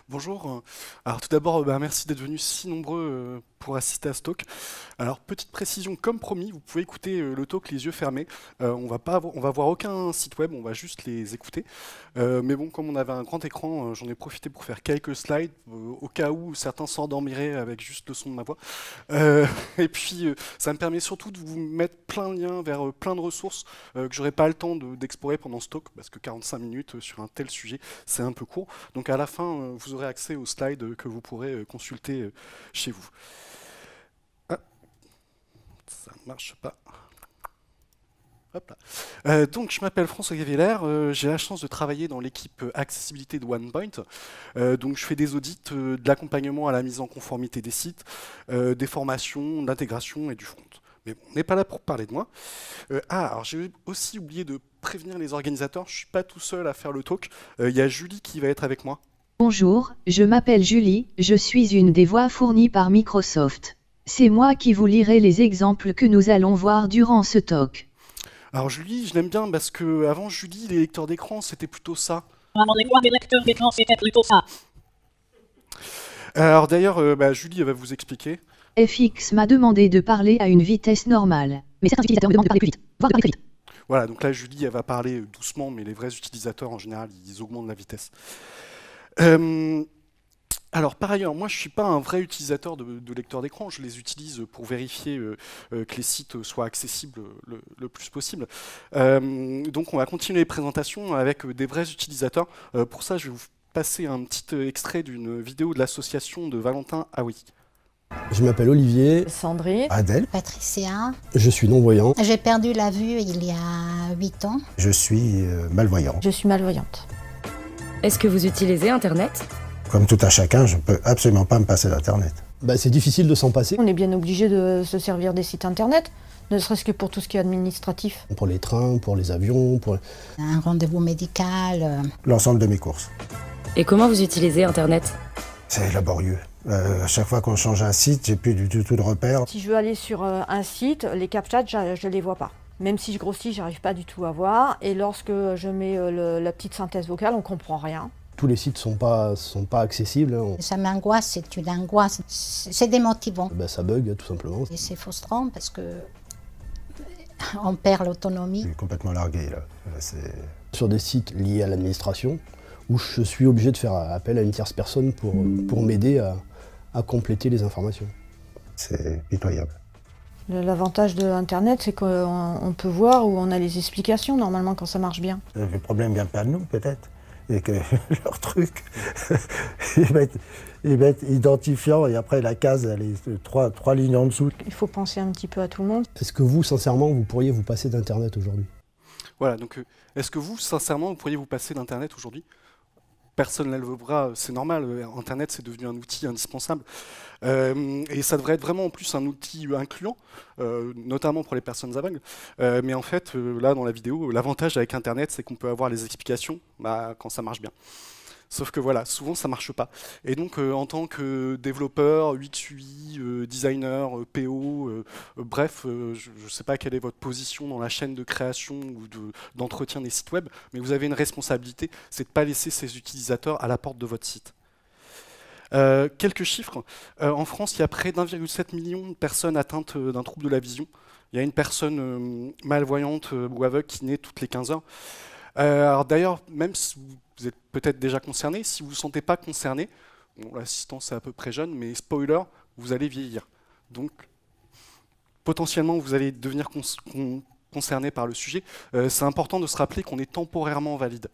Bonjour. Alors tout d'abord, merci d'être venus si nombreux pour assister à ce talk. Alors petite précision, comme promis, vous pouvez écouter le talk les yeux fermés. On va voir aucun site web, on va juste les écouter. Mais bon, comme on avait un grand écran, j'en ai profité pour faire quelques slides au cas où certains s'endormiraient avec juste le son de ma voix. Et puis ça me permet surtout de vous mettre plein de liens vers plein de ressources que j'aurais pas le temps d'explorer pendant ce talk parce que 45 minutes sur un tel sujet, c'est un peu court. Donc à la fin, vous aurez accès aux slides que vous pourrez consulter chez vous. Ah, ça ne marche pas. Hop là. Donc je m'appelle François Gaviller, j'ai la chance de travailler dans l'équipe accessibilité de OnePoint. Donc je fais des audits, de l'accompagnement à la mise en conformité des sites, des formations, de l'intégration et du front. Mais bon, on n'est pas là pour parler de moi. Alors j'ai aussi oublié de prévenir les organisateurs, je ne suis pas tout seul à faire le talk, il y a Julie qui va être avec moi. Bonjour, je m'appelle Julie, je suis une des voix fournies par Microsoft. C'est moi qui vous lirai les exemples que nous allons voir durant ce talk. Alors Julie, je l'aime bien parce que avant Julie, les lecteurs d'écran, c'était plutôt ça. Avant les lecteurs d'écran, c'était plutôt ça. Alors d'ailleurs, Julie elle va vous expliquer. FX m'a demandé de parler à une vitesse normale, mais certains utilisateurs me demandent de parler plus vite, voire de parler très vite. Voilà, donc là Julie, elle va parler doucement, mais les vrais utilisateurs en général, ils augmentent la vitesse. Alors par ailleurs, moi je ne suis pas un vrai utilisateur de lecteurs d'écran, je les utilise pour vérifier que les sites soient accessibles le plus possible. Donc on va continuer les présentations avec des vrais utilisateurs. Pour ça, je vais vous passer un petit extrait d'une vidéo de l'association de Valentin Aoui. Je m'appelle Olivier, Sandrine, Adèle, Patricia. je suis non-voyant. J'ai perdu la vue il y a 8 ans. je suis malvoyant. je suis malvoyante. Est-ce que vous utilisez Internet? Comme tout un chacun, je ne peux absolument pas me passer d'Internet. C'est difficile de s'en passer. On est bien obligé de se servir des sites internet, ne serait-ce que pour tout ce qui est administratif. Pour les trains, pour les avions, pour... Un rendez-vous médical. L'ensemble de mes courses. Et comment vous utilisez Internet? C'est laborieux. À chaque fois qu'on change un site, j'ai plus du tout de repères. Si je veux aller sur un site, les captchas, je les vois pas. Même si je grossis, j'arrive pas du tout à voir. Et lorsque je mets la petite synthèse vocale, on comprend rien. Tous les sites sont pas accessibles. Ça m'angoisse, c'est une angoisse. C'est démotivant. Ça bug tout simplement. Et c'est frustrant parce que on perd l'autonomie. Je suis complètement largué là. Sur des sites liés à l'administration, où je suis obligé de faire appel à une tierce personne pour m'aider à compléter les informations. C'est pitoyable. L'avantage de Internet, c'est qu'on peut voir où on a les explications normalement quand ça marche bien. Le problème vient pas de nous peut-être. Et que leur truc, ils mettent identifiant et après la case, elle est trois lignes en dessous. Il faut penser un petit peu à tout le monde. Est-ce que vous, sincèrement, vous pourriez vous passer d'Internet aujourd'hui? Voilà, donc est-ce que vous, sincèrement, vous pourriez vous passer d'Internet aujourd'hui? Personne ne lève le bras, c'est normal, Internet c'est devenu un outil indispensable. Et ça devrait être vraiment en plus un outil incluant, notamment pour les personnes aveugles. Mais en fait, là dans la vidéo, l'avantage avec Internet c'est qu'on peut avoir les explications quand ça marche bien. Sauf que voilà, souvent ça marche pas. Et donc en tant que développeur, UX/UI, designer, PO, bref, je ne sais pas quelle est votre position dans la chaîne de création ou d'entretien des sites web, mais vous avez une responsabilité, c'est de ne pas laisser ces utilisateurs à la porte de votre site. Quelques chiffres. En France, il y a près d'1,7 million de personnes atteintes d'un trouble de la vision. Il y a une personne malvoyante ou aveugle qui naît toutes les 15 heures. Alors d'ailleurs, même si vous êtes peut-être déjà concerné, si vous ne vous sentez pas concerné, bon, l'assistance est à peu près jeune, mais spoiler, vous allez vieillir. Donc, potentiellement, vous allez devenir concerné par le sujet. C'est important de se rappeler qu'on est temporairement valide.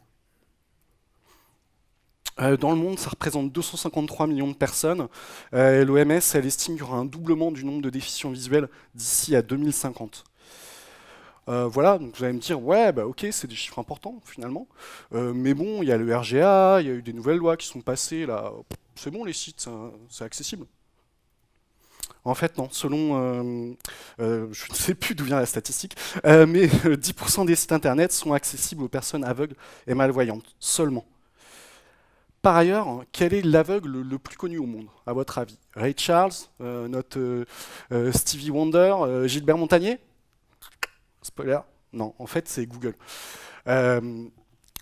Dans le monde, ça représente 253 millions de personnes. L'OMS, elle estime qu'il y aura un doublement du nombre de déficients visuels d'ici à 2050. Voilà, donc vous allez me dire, ouais, ok, c'est des chiffres importants finalement, mais bon, il y a le RGA, il y a eu des nouvelles lois qui sont passées, là, c'est bon les sites, c'est accessible. En fait, non, selon, je ne sais plus d'où vient la statistique, mais 10% des sites internet sont accessibles aux personnes aveugles et malvoyantes, seulement. Par ailleurs, quel est l'aveugle le plus connu au monde, à votre avis? Ray Charles, notre Stevie Wonder, Gilbert Montagnier? Spoiler, non, en fait c'est Google.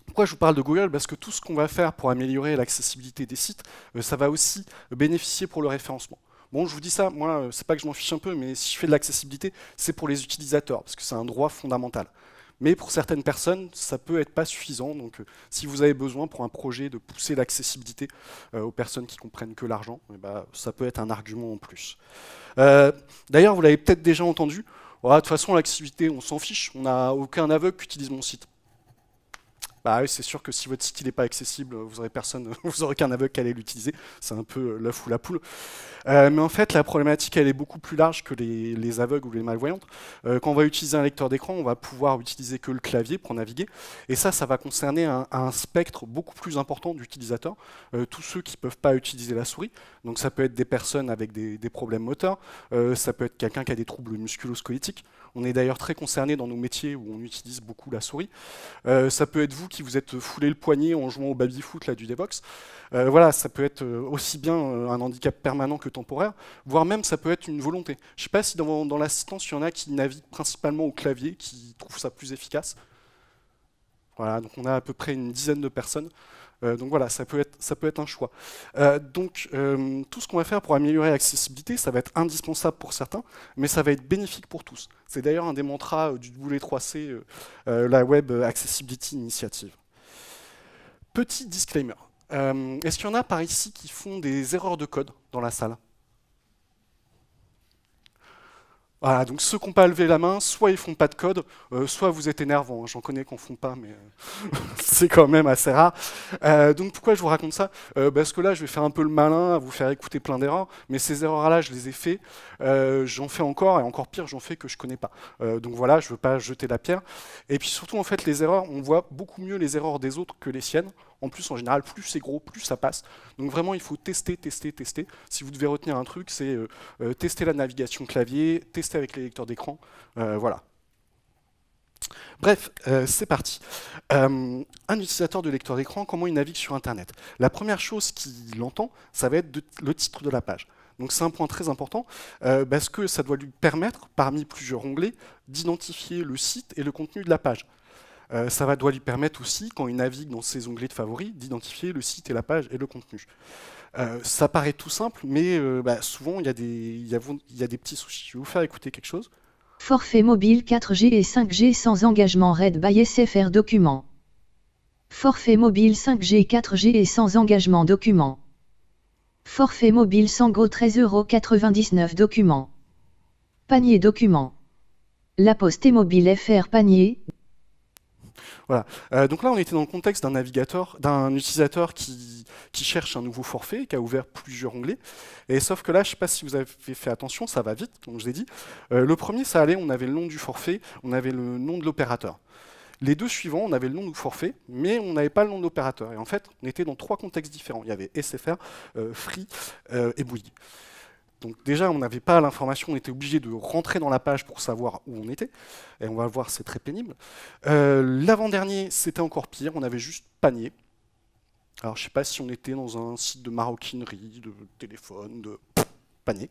Pourquoi je vous parle de Google? Parce que tout ce qu'on va faire pour améliorer l'accessibilité des sites, ça va aussi bénéficier pour le référencement. Bon, je vous dis ça, moi, c'est pas que je m'en fiche un peu, mais si je fais de l'accessibilité, c'est pour les utilisateurs, parce que c'est un droit fondamental. Mais pour certaines personnes, ça peut être pas suffisant. Donc, si vous avez besoin pour un projet de pousser l'accessibilité aux personnes qui comprennent que l'argent, ça peut être un argument en plus. D'ailleurs, vous l'avez peut-être déjà entendu. Voilà, de toute façon, l'accessibilité, on s'en fiche. On n'a aucun aveugle qui utilise mon site. Bah oui, c'est sûr que si votre site n'est pas accessible, vous aurez qu'un aveugle qui allait l'utiliser. C'est un peu l'œuf ou la poule. Mais en fait, la problématique, elle est beaucoup plus large que les aveugles ou les malvoyantes. Quand on va utiliser un lecteur d'écran, on va pouvoir utiliser que le clavier pour naviguer. Et ça va concerner un spectre beaucoup plus important d'utilisateurs. Tous ceux qui ne peuvent pas utiliser la souris. Donc ça peut être des personnes avec des problèmes moteurs. Ça peut être quelqu'un qui a des troubles musculo-squelettiques. On est d'ailleurs très concerné dans nos métiers où on utilise beaucoup la souris. Ça peut être vous qui vous êtes foulé le poignet en jouant au baby-foot là, du Devox. Voilà, ça peut être aussi bien un handicap permanent que temporaire, voire même ça peut être une volonté. Je ne sais pas si dans l'assistance, il y en a qui naviguent principalement au clavier, qui trouvent ça plus efficace. Voilà, donc on a à peu près une dizaine de personnes. Donc voilà, ça peut être un choix. Tout ce qu'on va faire pour améliorer l'accessibilité, ça va être indispensable pour certains, mais ça va être bénéfique pour tous. C'est d'ailleurs un des mantras du W3C, la Web Accessibility Initiative. Petit disclaimer. Est-ce qu'il y en a par ici qui font des erreurs de code dans la salle? Voilà, donc ceux qui n'ont pas levé la main, soit ils font pas de code, soit vous êtes énervants. J'en connais qui n'en font pas, mais c'est quand même assez rare. Donc pourquoi je vous raconte ça? Parce que là, je vais faire un peu le malin à vous faire écouter plein d'erreurs, mais ces erreurs-là, je les ai fait. J'en fais encore, et encore pire, j'en fais que je connais pas. Donc voilà, je ne veux pas jeter la pierre. Et puis surtout, en fait, les erreurs, on voit beaucoup mieux les erreurs des autres que les siennes. En plus, en général, plus c'est gros, plus ça passe. Donc vraiment, il faut tester, tester, tester. Si vous devez retenir un truc, c'est tester la navigation clavier, tester avec les lecteurs d'écran. Voilà. Bref, c'est parti. Un utilisateur de lecteur d'écran, comment il navigue sur Internet? La première chose qu'il entend, ça va être le titre de la page. Donc c'est un point très important, parce que ça doit lui permettre, parmi plusieurs onglets, d'identifier le site et le contenu de la page. Ça doit lui permettre aussi, quand il navigue dans ses onglets de favoris, d'identifier le site et la page et le contenu. Ça paraît tout simple, mais souvent il y a des petits soucis. Je vais vous faire écouter quelque chose. Forfait mobile 4G et 5G sans engagement RAID by SFR document. Forfait mobile 5G 4G et sans engagement document. Forfait mobile sans go 13,99 € document. Panier document. La Poste et mobile FR panier. Voilà. Donc là, on était dans le contexte d'un utilisateur qui cherche un nouveau forfait, qui a ouvert plusieurs onglets. Et sauf que là, je ne sais pas si vous avez fait attention, ça va vite, comme je vous ai dit. Le premier, ça allait, on avait le nom du forfait, on avait le nom de l'opérateur. Les deux suivants, on avait le nom du forfait, mais on n'avait pas le nom de l'opérateur. Et en fait, on était dans trois contextes différents. Il y avait SFR, Free et Bouygues. Donc déjà, on n'avait pas l'information, on était obligé de rentrer dans la page pour savoir où on était. Et on va le voir, c'est très pénible. L'avant-dernier, c'était encore pire, on avait juste panier. Alors je ne sais pas si on était dans un site de maroquinerie, de téléphone, de panier.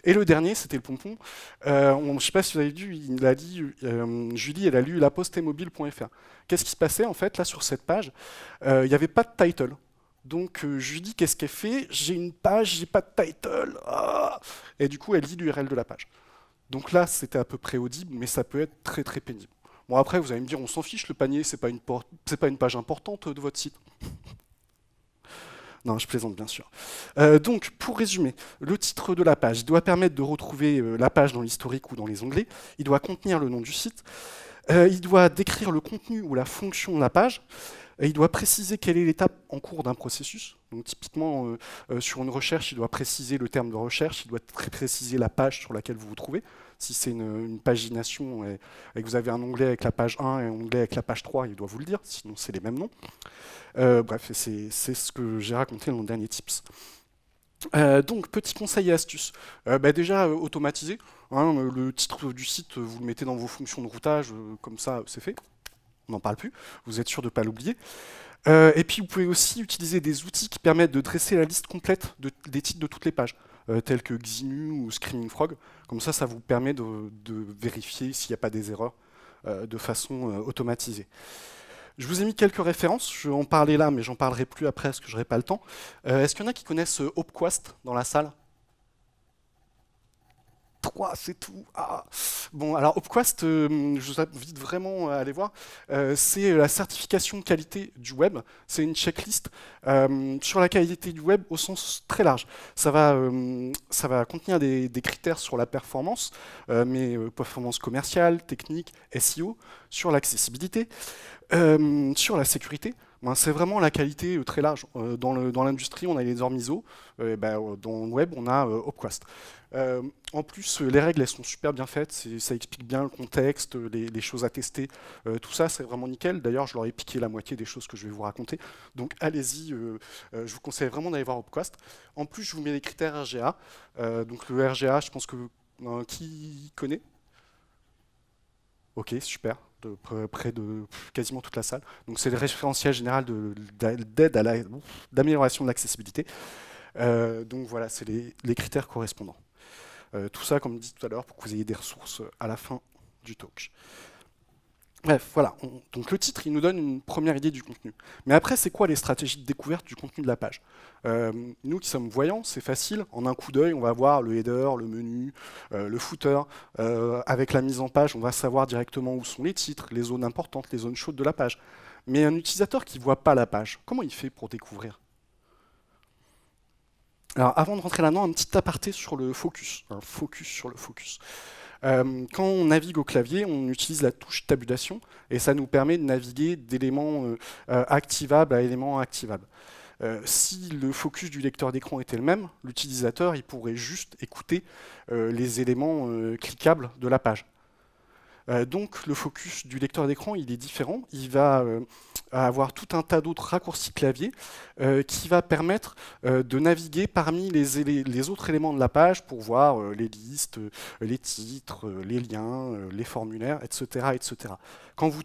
Et le dernier, c'était le pompon. Je ne sais pas si vous avez vu, il a dit, Julie, elle a lu lapostemobile.fr. Qu'est-ce qui se passait en fait là sur cette page? Il n'y avait pas de title. Donc je lui dis qu'est-ce qu'elle fait? J'ai une page, j'ai pas de title. Ah, et du coup, elle lit l'URL de la page. Donc là, c'était à peu près audible, mais ça peut être très très pénible. Bon après, vous allez me dire, on s'en fiche, le panier, c'est pas une page importante de votre site. Non, je plaisante bien sûr. Donc, pour résumer, le titre de la page doit permettre de retrouver la page dans l'historique ou dans les onglets. Il doit contenir le nom du site. Il doit décrire le contenu ou la fonction de la page. Et il doit préciser quelle est l'étape en cours d'un processus. Donc typiquement, sur une recherche, il doit préciser le terme de recherche, il doit préciser la page sur laquelle vous vous trouvez. Si c'est une pagination et que vous avez un onglet avec la page 1 et un onglet avec la page 3, il doit vous le dire, sinon c'est les mêmes noms. Bref, c'est ce que j'ai raconté dans le dernier tips. Donc, petit conseil et astuce. Déjà, automatiser. Hein, le titre du site, vous le mettez dans vos fonctions de routage, comme ça, c'est fait. On n'en parle plus, vous êtes sûr de ne pas l'oublier. Et puis vous pouvez aussi utiliser des outils qui permettent de dresser la liste complète des titres de toutes les pages, tels que Xinu ou Screaming Frog. Comme ça, ça vous permet de vérifier s'il n'y a pas des erreurs de façon automatisée. Je vous ai mis quelques références, je vais en parler là, mais j'en parlerai plus après parce que je n'aurai pas le temps. Est-ce qu'il y en a qui connaissent Opquast dans la salle? 3, c'est tout. Ah. Bon, alors Opquast, je vous invite vraiment à aller voir. C'est la certification qualité du web. C'est une checklist sur la qualité du web au sens très large. Ça va contenir des critères sur la performance, mais performance commerciale, technique, SEO, sur l'accessibilité, sur la sécurité. Ben, c'est vraiment la qualité très large. Dans l'industrie, on a les normes ISO. Dans le web, on a Opquast. En plus, les règles, elles sont super bien faites. Ça explique bien le contexte, les choses à tester. Tout ça, c'est vraiment nickel. D'ailleurs, je leur ai piqué la moitié des choses que je vais vous raconter. Donc, allez-y. Je vous conseille vraiment d'aller voir Opquast. En plus, je vous mets les critères RGA. Donc, le RGA, je pense que qui connaît? Ok, super. Près de quasiment toute la salle. Donc c'est le référentiel général d'aide à d'amélioration de l'accessibilité. Donc voilà, c'est les critères correspondants. Tout ça, comme dit tout à l'heure, pour que vous ayez des ressources à la fin du talk. Bref, voilà. Donc le titre, il nous donne une première idée du contenu. Mais après, c'est quoi les stratégies de découverte du contenu de la page? Nous qui sommes voyants, c'est facile. En un coup d'œil, on va voir le header, le menu, le footer. Avec la mise en page, on va savoir directement où sont les titres, les zones importantes, les zones chaudes de la page. Mais un utilisateur qui ne voit pas la page, comment il fait pour découvrir? Alors, avant de rentrer là-dedans, un petit aparté sur le focus. Un focus sur le focus. Quand on navigue au clavier, on utilise la touche tabulation et ça nous permet de naviguer d'éléments activables à éléments activables. Si le focus du lecteur d'écran était le même, l'utilisateur il pourrait juste écouter les éléments cliquables de la page. Donc le focus du lecteur d'écran il est différent, il va avoir tout un tas d'autres raccourcis clavier qui va permettre de naviguer parmi les autres éléments de la page pour voir les listes, les titres, les liens, les formulaires, etc., etc. Quand vous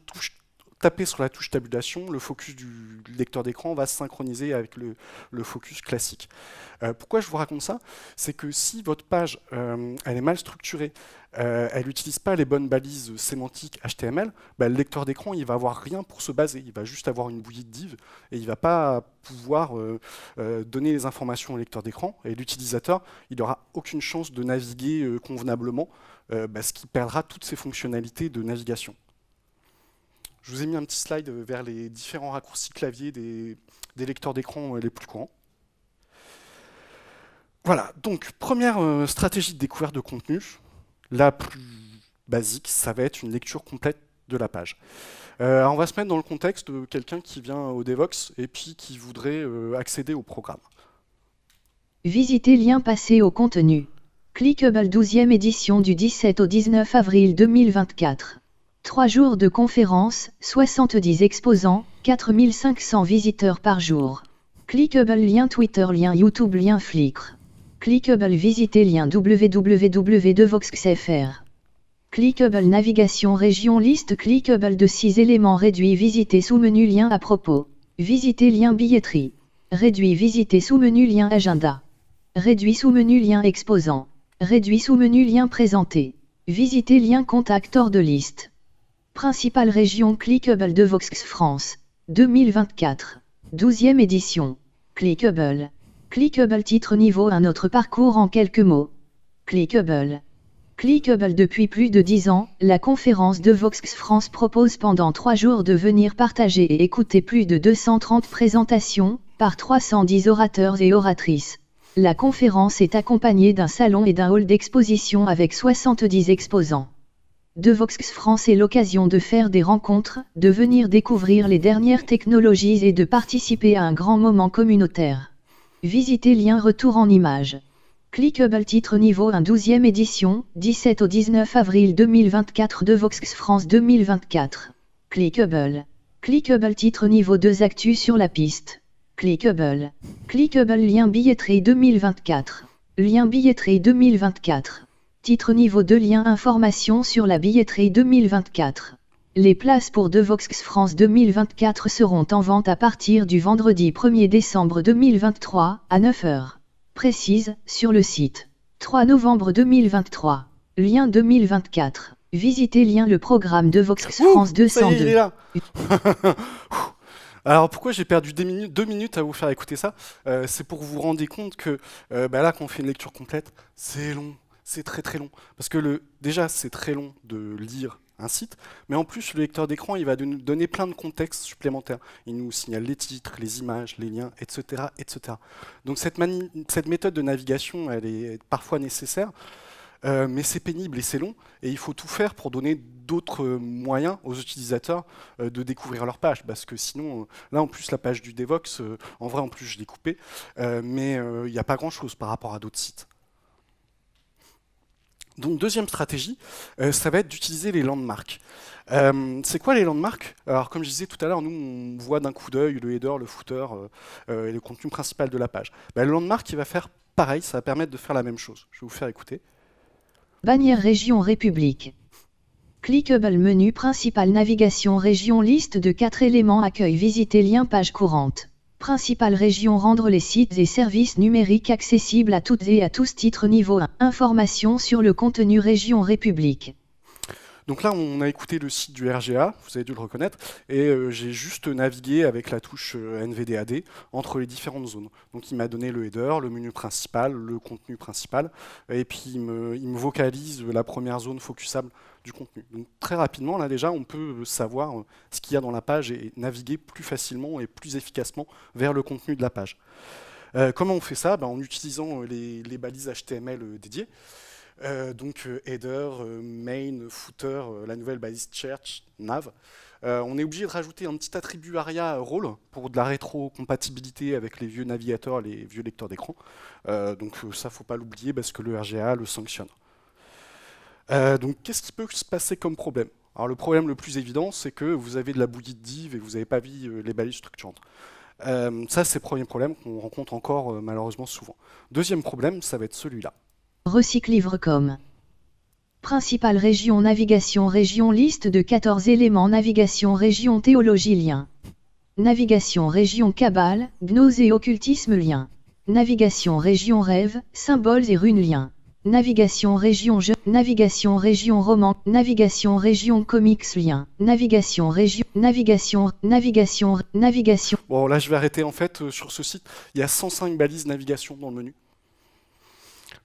tapez sur la touche tabulation, le focus du lecteur d'écran va se synchroniser avec le focus classique. Pourquoi je vous raconte ça? C'est que si votre page elle est mal structurée, elle n'utilise pas les bonnes balises sémantiques HTML, le lecteur d'écran il va avoir rien pour se baser, il va juste avoir une bouillie de div et il ne va pas pouvoir donner les informations au lecteur d'écran et l'utilisateur il n'aura aucune chance de naviguer convenablement, ce qui perdra toutes ses fonctionnalités de navigation. Je vous ai mis un petit slide vers les différents raccourcis clavier des lecteurs d'écran les plus courants. Voilà, donc première stratégie de découverte de contenu, la plus basique, ça va être une lecture complète de la page. On va se mettre dans le contexte de quelqu'un qui vient au Devoxx et puis qui voudrait accéder au programme. Visitez lien passé au contenu. Clickable 12e édition du 17 au 19 avril 2024. 3 jours de conférence, 70 exposants, 4500 visiteurs par jour. Clickable lien Twitter, lien YouTube, lien Flickr. Clickable visiter lien www.devoxx.fr. Clickable navigation région liste clickable de 6 éléments réduit visiter sous-menu lien à propos. Visiter lien billetterie. Réduit visiter sous-menu lien agenda. Réduit sous-menu lien exposant. Réduit sous-menu lien présenté. Visiter lien contact hors de liste. Principale région clickable Devoxx France. 2024. 12e édition. Clickable. Clickable titre niveau 1 notre parcours en quelques mots. Clickable. Clickable depuis plus de 10 ans, la conférence Devoxx France propose pendant 3 jours de venir partager et écouter plus de 230 présentations, par 310 orateurs et oratrices. La conférence est accompagnée d'un salon et d'un hall d'exposition avec 70 exposants. Devoxx France est l'occasion de faire des rencontres, de venir découvrir les dernières technologies et de participer à un grand moment communautaire. Visitez lien retour en images. Clickable titre niveau 1 12e édition, 17 au 19 avril 2024 Devoxx France 2024. Clickable. Clickable titre niveau 2 actu sur la piste. Clickable. Clickable lien billetterie 2024. Lien billetterie 2024. Titre niveau 2 lien information sur la billetterie 2024. Les places pour Devoxx France 2024 seront en vente à partir du vendredi 1er décembre 2023 à 9h. Précise, sur le site. 3 novembre 2023. Lien 2024. Visitez lien le programme de Vox Ouh, France ça y est, il 202. est là. Alors pourquoi j'ai perdu 2 minutes à vous faire écouter ça? C'est pour que vous vous rendiez compte que là, quand on fait une lecture complète, c'est long, c'est très très long. Parce que déjà, c'est très long de lire un site, mais en plus, le lecteur d'écran, il va nous donner plein de contextes supplémentaires. Il nous signale les titres, les images, les liens, etc. etc. Donc cette méthode de navigation, elle est parfois nécessaire, mais c'est pénible et c'est long, et il faut tout faire pour donner d'autres moyens aux utilisateurs de découvrir leur page, parce que sinon, là en plus la page du Devox, en vrai en plus je l'ai coupée, mais il n'y a pas grand chose par rapport à d'autres sites. Donc deuxième stratégie, ça va être d'utiliser les landmarks. C'est quoi les landmarks? Alors comme je disais tout à l'heure, nous on voit d'un coup d'œil le header, le footer et le contenu principal de la page. Le landmark il va faire pareil, ça va permettre de faire la même chose. Je vais vous faire écouter. Bannière région République. Clickable menu principal navigation région liste de 4 éléments accueil visiter lien page courante. Principale région rendre les sites et services numériques accessibles à toutes et à tous titre niveau 1. Information sur le contenu région République. Donc là, on a écouté le site du RGA, vous avez dû le reconnaître, et j'ai juste navigué avec la touche NVDAD entre les différentes zones. Donc il m'a donné le header, le menu principal, le contenu principal, et puis il me vocalise la première zone focusable du contenu. Donc très rapidement, là déjà, on peut savoir ce qu'il y a dans la page et naviguer plus facilement et plus efficacement vers le contenu de la page. Comment on fait ça? En utilisant les balises HTML dédiées. Donc header, main, footer, la nouvelle balise church, nav. On est obligé de rajouter un petit attribut ARIA role pour de la rétro-compatibilité avec les vieux navigateurs, les vieux lecteurs d'écran. Donc ça, faut pas l'oublier parce que le RGA le sanctionne. Donc qu'est-ce qui peut se passer comme problème? Alors le problème le plus évident, c'est que vous avez de la bouillie de div et vous n'avez pas vu les balises structurantes. Ça, c'est le premier problème qu'on rencontre encore malheureusement souvent. Deuxième problème, ça va être celui-là. Recyclivre.com. Principale région navigation région liste de 14 éléments navigation région théologie lien. Navigation région cabale, gnose et occultisme lien. Navigation région rêve, symboles et runes lien. Navigation région jeu, navigation région roman, navigation région comics lien. Navigation région, navigation. Bon là je vais arrêter en fait sur ce site, il y a 105 balises navigation dans le menu.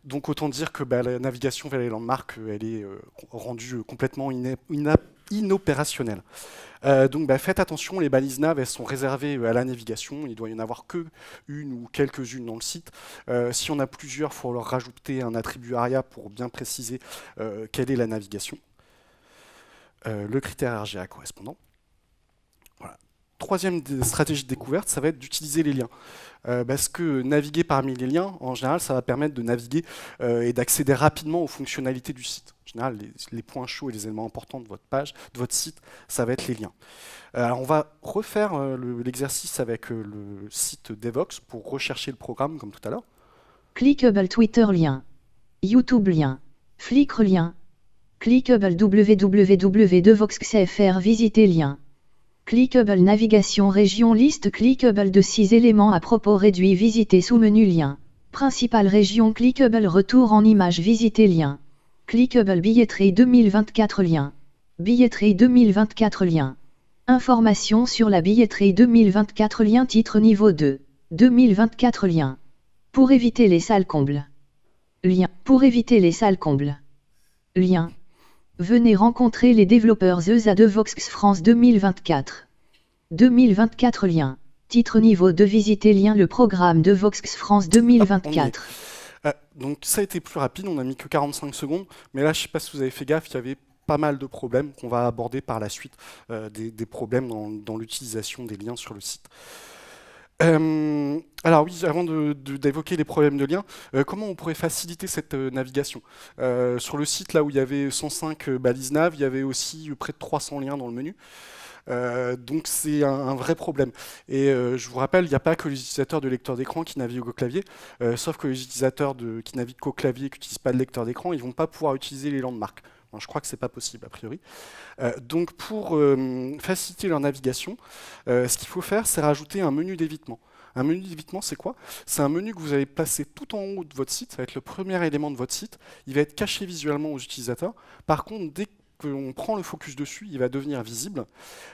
Donc autant dire que la navigation vers les landmarks, elle est rendue complètement inopérationnelle. Donc faites attention, les balises nav, elles sont réservées à la navigation, il doit y en avoir que une ou quelques-unes dans le site. Si on a plusieurs, il faut leur rajouter un attribut ARIA pour bien préciser quelle est la navigation. Le critère RGA correspondant. Voilà. Troisième stratégie de découverte, ça va être d'utiliser les liens. Parce que naviguer parmi les liens, en général, ça va permettre de naviguer et d'accéder rapidement aux fonctionnalités du site. En général, les points chauds et les éléments importants de votre page, de votre site, ça va être les liens. Alors on va refaire l'exercice avec le site Devox pour rechercher le programme comme tout à l'heure. Clickable Twitter lien. YouTube lien. Flickr lien. Clickable www.devox.fr visiter lien. Clickable navigation région liste clickable de 6 éléments à propos réduit visiter sous-menu lien. Principale région clickable retour en image visiter lien. Clickable billetterie 2024 lien. Billetterie 2024 lien. Information sur la billetterie 2024 lien titre niveau 2. 2024 lien. Pour éviter les salles combles. Lien. Pour éviter les salles combles. Lien. Venez rencontrer les développeurs à Devox France 2024. 2024 lien. Titre niveau 2 visiter lien le programme Devox France 2024. Donc ça a été plus rapide, on n'a mis que 45 secondes, mais là je ne sais pas si vous avez fait gaffe, il y avait pas mal de problèmes qu'on va aborder par la suite, des problèmes dans l'utilisation des liens sur le site. Alors oui, avant d'évoquer les problèmes de liens, comment on pourrait faciliter cette navigation? Sur le site, là où il y avait 105 balises nav, il y avait aussi près de 300 liens dans le menu. Donc c'est un vrai problème. Et je vous rappelle, il n'y a pas que les utilisateurs de lecteurs d'écran qui naviguent au clavier, sauf que les utilisateurs qui naviguent qu'au clavier et qui n'utilisent pas de lecteur d'écran, ils ne vont pas pouvoir utiliser les landmarks. Je crois que ce n'est pas possible, a priori. Donc pour faciliter leur navigation, ce qu'il faut faire, c'est rajouter un menu d'évitement. Un menu d'évitement, c'est quoi? C'est un menu que vous allez placer tout en haut de votre site, ça va être le premier élément de votre site. Il va être caché visuellement aux utilisateurs. Par contre, dès qu'on prend le focus dessus, il va devenir visible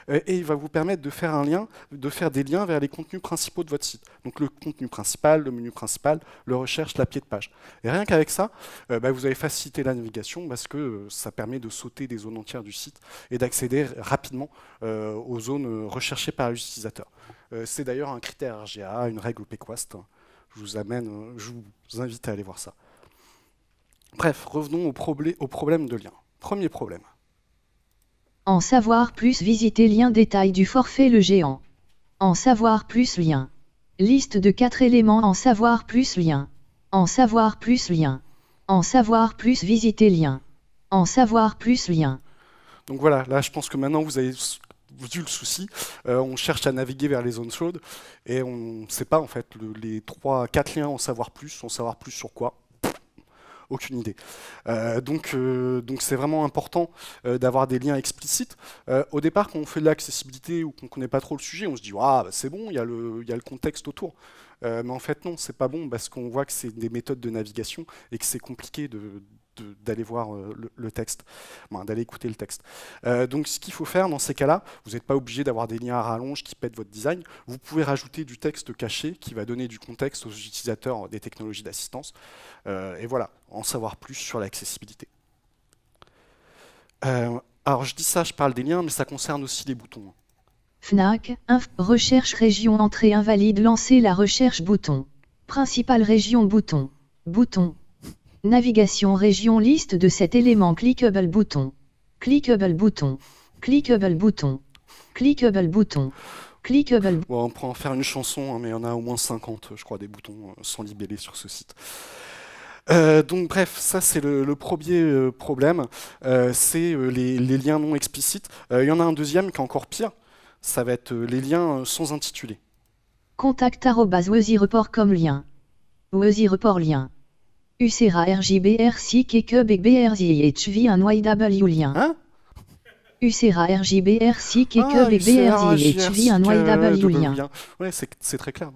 et il va vous permettre de faire un lien, de faire des liens vers les contenus principaux de votre site. Donc le contenu principal, le menu principal, le recherche, la pied de page. Et rien qu'avec ça, vous allez faciliter la navigation parce que ça permet de sauter des zones entières du site et d'accéder rapidement aux zones recherchées par l'utilisateur. C'est d'ailleurs un critère RGA, une règle PQuest. Je vous invite à aller voir ça. Bref, revenons au problème de lien. Premier problème. En savoir plus, visitez lien détail du forfait Le Géant. En savoir plus lien. Liste de 4 éléments en savoir plus lien. En savoir plus lien. En savoir plus, visitez lien. En savoir plus lien. Donc voilà, là je pense que maintenant vous avez vu le souci. On cherche à naviguer vers les zones chaudes et on ne sait pas en fait les 3-4 liens en savoir plus sur quoi. Aucune idée. Donc c'est vraiment important d'avoir des liens explicites. Au départ, quand on fait de l'accessibilité ou qu'on ne connaît pas trop le sujet, on se dit ah, bah, c'est bon, il y a le contexte autour. Mais en fait non, c'est pas bon parce qu'on voit que c'est des méthodes de navigation et que c'est compliqué d'aller voir le texte, d'aller écouter le texte. Donc ce qu'il faut faire dans ces cas-là, vous n'êtes pas obligé d'avoir des liens à rallonge qui pètent votre design, vous pouvez rajouter du texte caché qui va donner du contexte aux utilisateurs des technologies d'assistance, et voilà, en savoir plus sur l'accessibilité. Alors je dis ça, je parle des liens, mais ça concerne aussi les boutons. Fnac, recherche région entrée invalide, lancer la recherche bouton. Principale région bouton. Bouton. Navigation région, liste de 7 éléments, clickable bouton. Clickable bouton. Clickable bouton. Clickable bouton. Clickable. Bon, on pourrait en faire une chanson, mais il y en a au moins 50, je crois, des boutons sans libellé sur ce site. Donc bref, ça c'est le premier problème, c'est les liens non explicites. Il y en a un deuxième qui est encore pire, ça va être les liens sans intitulé. Contact @wesi report comme lien. Wesi report lien. UCRA RJBRC Kekub et BRZHV un YW lien. Hein? UCRA RJBRC Kekub et BRZHV un YW lien. Ouais, c'est très clair.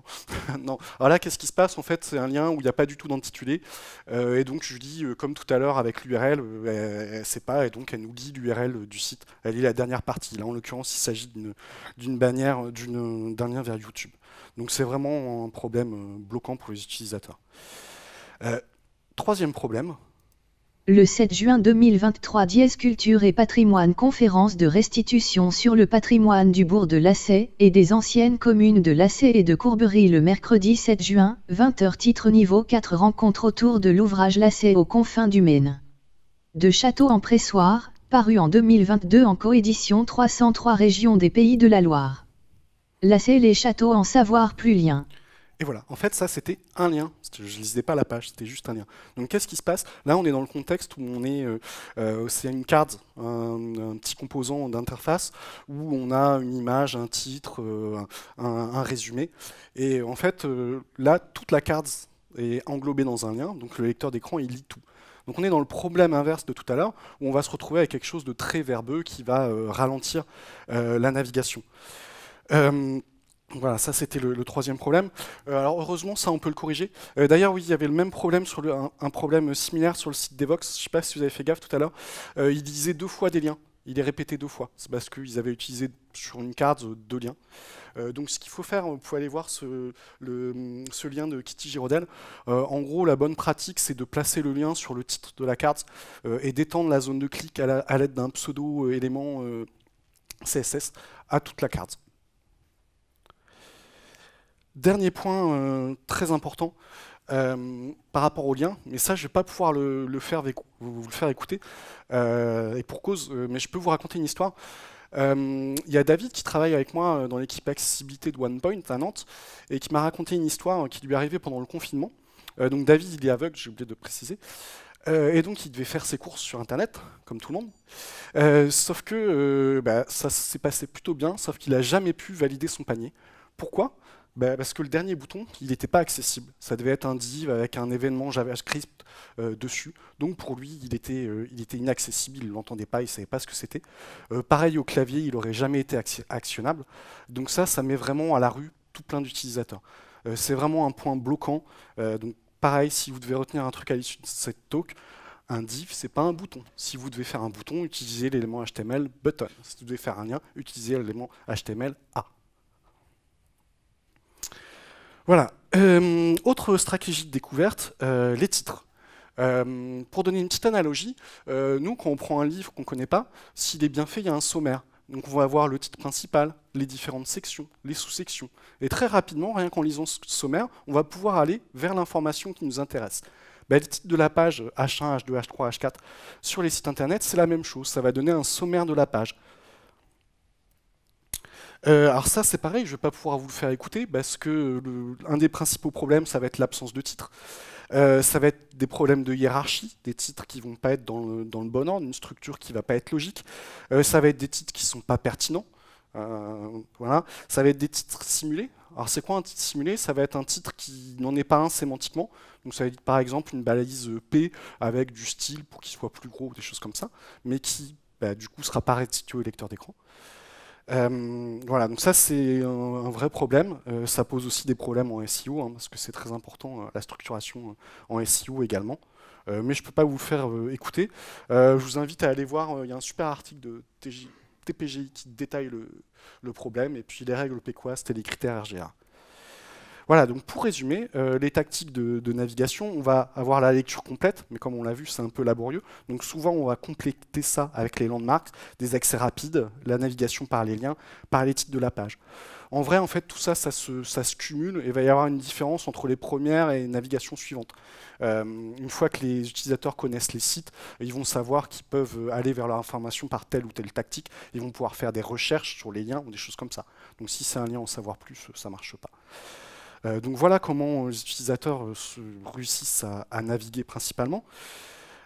Non. Alors là, qu'est-ce qui se passe? En fait, c'est un lien où il n'y a pas du tout d'intitulé. Et donc, je dis, comme tout à l'heure avec l'URL, elle ne sait pas, et donc elle nous lit l'URL du site. Elle lit la dernière partie. Là, en l'occurrence, il s'agit d'un lien vers YouTube. Donc, c'est vraiment un problème bloquant pour les utilisateurs. Troisième problème. Le 7 juin 2023, Diez Culture et Patrimoine, conférence de restitution sur le patrimoine du bourg de Lassay et des anciennes communes de Lassay et de Courberie le mercredi 7 juin, 20h, titre niveau 4, rencontre autour de l'ouvrage Lassay aux confins du Maine. De Château en Pressoir, paru en 2022 en coédition 303 régions des Pays de la Loire. Lassay les châteaux en savoir plus lien. Et voilà, en fait, ça, c'était un lien. Je ne lisais pas la page, c'était juste un lien. Donc, qu'est-ce qui se passe? Là, on est dans le contexte où on est... c'est une carte, un petit composant d'interface, où on a une image, un titre, un résumé. Et en fait, là, toute la carte est englobée dans un lien. Donc, le lecteur d'écran, il lit tout. Donc, on est dans le problème inverse de tout à l'heure, où on va se retrouver avec quelque chose de très verbeux qui va ralentir la navigation. Voilà, ça c'était le troisième problème. Alors heureusement, ça on peut le corriger. D'ailleurs, oui, il y avait le même problème sur un problème similaire sur le site d'Evox. Je ne sais pas si vous avez fait gaffe tout à l'heure. Il disait 2 fois des liens. Il les répétait 2 fois. C'est parce qu'ils avaient utilisé sur une carte 2 liens. Donc ce qu'il faut faire, vous pouvez aller voir ce lien de Kitty Girodel. En gros, la bonne pratique, c'est de placer le lien sur le titre de la carte et d'étendre la zone de clic à l'aide d'un pseudo-élément CSS à toute la carte. Dernier point très important par rapport au lien, mais ça je ne vais pas pouvoir vous le faire écouter, et pour cause, mais je peux vous raconter une histoire. Il y a David qui travaille avec moi dans l'équipe accessibilité de OnePoint à Nantes, et qui m'a raconté une histoire qui lui est arrivée pendant le confinement. Donc David, il est aveugle, j'ai oublié de préciser. Et donc il devait faire ses courses sur internet, comme tout le monde. Sauf que ça s'est passé plutôt bien, sauf qu'il n'a jamais pu valider son panier. Pourquoi ? Parce que le dernier bouton, il n'était pas accessible. Ça devait être un div avec un événement JavaScript dessus. Donc pour lui, il était inaccessible, il ne l'entendait pas, il ne savait pas ce que c'était. Pareil au clavier, il n'aurait jamais été actionnable. Donc ça met vraiment à la rue tout plein d'utilisateurs. C'est vraiment un point bloquant. Donc pareil, si vous devez retenir un truc à l'issue de cette talk, Un div, c'est pas un bouton. Si vous devez faire un bouton, utilisez l'élément HTML button. Si vous devez faire un lien, utilisez l'élément HTML A. Voilà. Autre stratégie de découverte, les titres. Pour donner une petite analogie, nous, quand on prend un livre qu'on ne connaît pas, s'il est bien fait, il y a un sommaire. Donc on va avoir le titre principal, les différentes sections, les sous-sections. Et très rapidement, rien qu'en lisant ce sommaire, on va pouvoir aller vers l'information qui nous intéresse. Le titre de la page H1, H2, H3, H4 sur les sites internet, c'est la même chose. Ça va donner un sommaire de la page. Alors ça, c'est pareil, je ne vais pas pouvoir vous le faire écouter parce que un des principaux problèmes, ça va être l'absence de titre. Ça va être des problèmes de hiérarchie, des titres qui ne vont pas être dans le bon ordre, une structure qui ne va pas être logique. Ça va être des titres qui ne sont pas pertinents. Voilà. Ça va être des titres simulés. Alors c'est quoi un titre simulé? Ça va être un titre qui n'en est pas un sémantiquement. Donc ça va être par exemple une balise P avec du style pour qu'il soit plus gros, des choses comme ça, mais qui du coup ne sera pas restitué au lecteur d'écran. Voilà, donc ça c'est un vrai problème. Ça pose aussi des problèmes en SEO, hein, parce que c'est très important, la structuration en SEO également. Mais je ne peux pas vous le faire écouter. Je vous invite à aller voir, il y a un super article de TPGI qui détaille le problème, et puis les règles PQAST et les critères RGA. Voilà, donc pour résumer, les tactiques de navigation, on va avoir la lecture complète, mais comme on l'a vu, c'est un peu laborieux. Donc souvent, on va compléter ça avec les landmarks, des accès rapides, la navigation par les liens, par les titres de la page. En vrai, en fait, tout ça, ça se cumule, et il va y avoir une différence entre les premières et les navigations suivantes. Une fois que les utilisateurs connaissent les sites, ils vont savoir qu'ils peuvent aller vers leur information par telle ou telle tactique. Ils vont pouvoir faire des recherches sur les liens ou des choses comme ça. Donc si c'est un lien en savoir plus, ça ne marche pas. Donc voilà comment les utilisateurs réussissent à naviguer principalement.